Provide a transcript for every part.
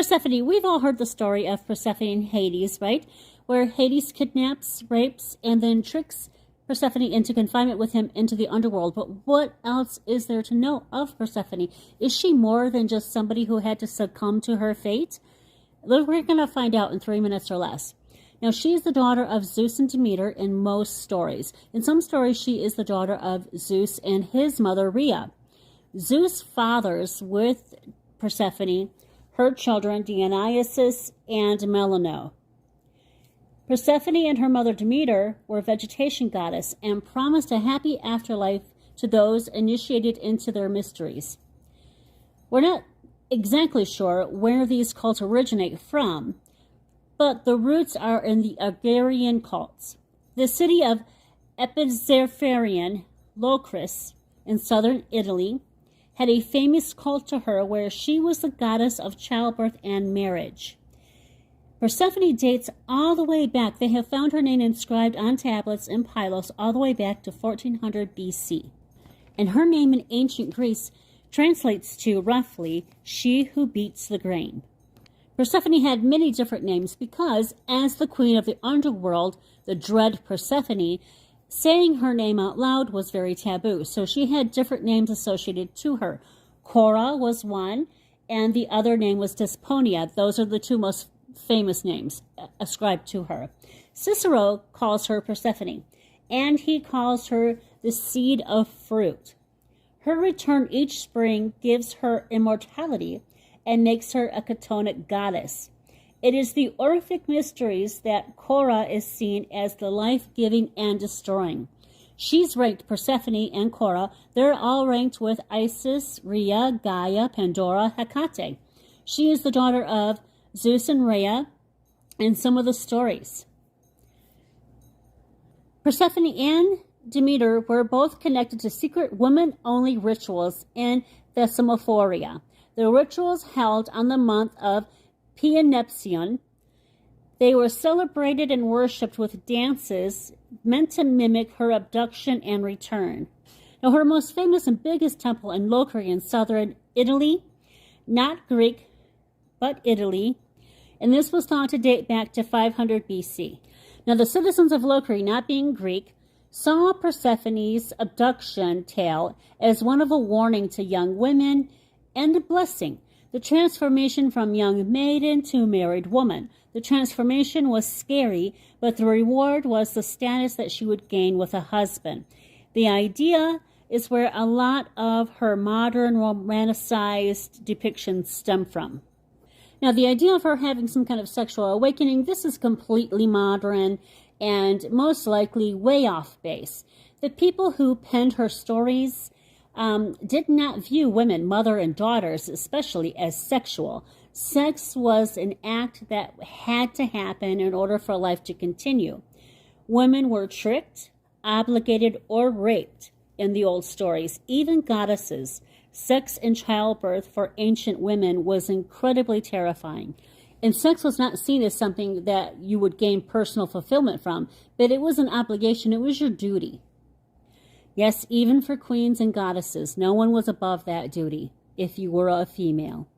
Persephone, we've all heard the story of Persephone and Hades, right? Where Hades kidnaps, rapes, and then tricks Persephone into confinement with him into the underworld. But what else is there to know of Persephone? Is she more than just somebody who had to succumb to her fate? We're going to find out in 3 minutes or less. Now, she is the daughter of Zeus and Demeter in most stories. In some stories, she is the daughter of Zeus and his mother, Rhea. Zeus fathers with Persephone her children, Dionysus and Melano. Persephone and her mother Demeter were a vegetation goddess and promised a happy afterlife to those initiated into their mysteries. We're not exactly sure where these cults originate from, but the roots are in the agrarian cults. The city of Epizephyrian Locris in southern Italy had a famous cult to her where she was the goddess of childbirth and marriage. Persephone dates all the way back. They have found her name inscribed on tablets in Pylos all the way back to 1400 BC. And her name in ancient Greece translates to, roughly, she who beats the grain. Persephone had many different names because, as the queen of the underworld, the dread Persephone, saying her name out loud was very taboo. So she had different names associated to her. Cora was one, and the other name was Desponia. Those are the two most famous names ascribed to her. Cicero calls her Persephone, and he calls her the seed of fruit. Her return each spring gives her immortality and makes her a Chthonic goddess. It is the Orphic mysteries that Cora is seen as the life-giving and destroying. She's ranked Persephone and Cora. They're all ranked with Isis, Rhea, Gaia, Pandora, Hecate. She is the daughter of Zeus and Rhea in some of the stories. Persephone and Demeter were both connected to secret women-only rituals in Thesmophoria. The rituals held on the month of Pianepsion. They were celebrated and worshipped with dances meant to mimic her abduction and return. Now, her most famous and biggest temple in Locri in southern Italy, not Greek, but Italy, and this was thought to date back to 500 BC. Now, the citizens of Locri, not being Greek, saw Persephone's abduction tale as one of a warning to young women and a blessing. The transformation from young maiden to married woman. The transformation was scary, but the reward was the status that she would gain with a husband. The idea is where a lot of her modern romanticized depictions stem from. Now, the idea of her having some kind of sexual awakening, this is completely modern and most likely way off base. The people who penned her stories did not view women, mother and daughters especially, as sexual. Sex was an act that had to happen in order for life to continue. Women were tricked, obligated, or raped in the old stories, even goddesses. Sex and childbirth for ancient women was incredibly terrifying. And sex was not seen as something that you would gain personal fulfillment from, but it was an obligation, it was your duty. Yes, even for queens and goddesses, no one was above that duty if you were a female.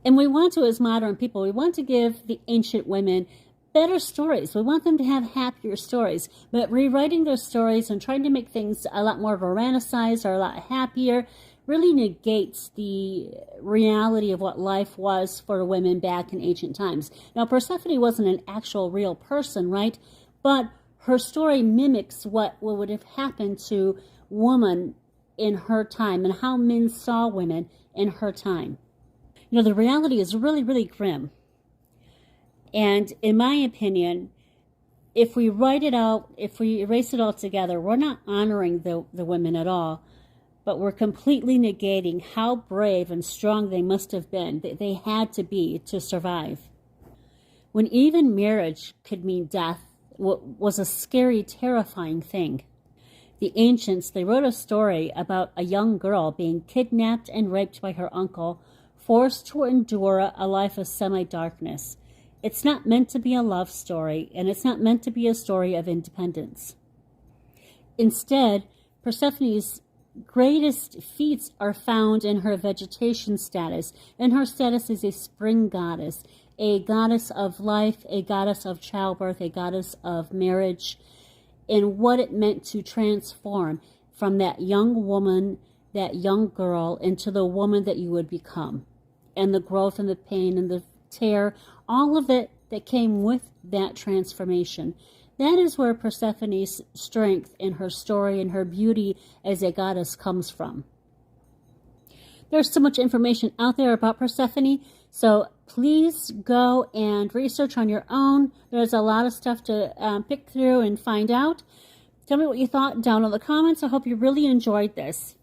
And we want to, as modern people, we want to give the ancient women better stories. We want them to have happier stories. But rewriting those stories and trying to make things a lot more romanticized or a lot happier really negates the reality of what life was for women back in ancient times. Now, Persephone wasn't an actual real person, right? But her story mimics what would have happened to women in her time and how men saw women in her time. You know, the reality is really, really grim. And in my opinion, if we write it out, if we erase it all together, we're not honoring the women at all, but we're completely negating how brave and strong they must have been, that they had to be to survive. When even marriage could mean death, was a scary, terrifying thing. The ancients, they wrote a story about a young girl being kidnapped and raped by her uncle, forced to endure a life of semi-darkness. It's not meant to be a love story, and it's not meant to be a story of independence. Instead, Persephone's greatest feats are found in her vegetation status, and her status as a spring goddess, a goddess of life, a goddess of childbirth, a goddess of marriage, and what it meant to transform from that young woman, that young girl, into the woman that you would become, and the growth and the pain and the tear, all of it that came with that transformation. That is where Persephone's strength and her story and her beauty as a goddess comes from. There's so much information out there about Persephone, so please go and research on your own. There's a lot of stuff to pick through and find out. Tell me what you thought down in the comments. I hope you really enjoyed this.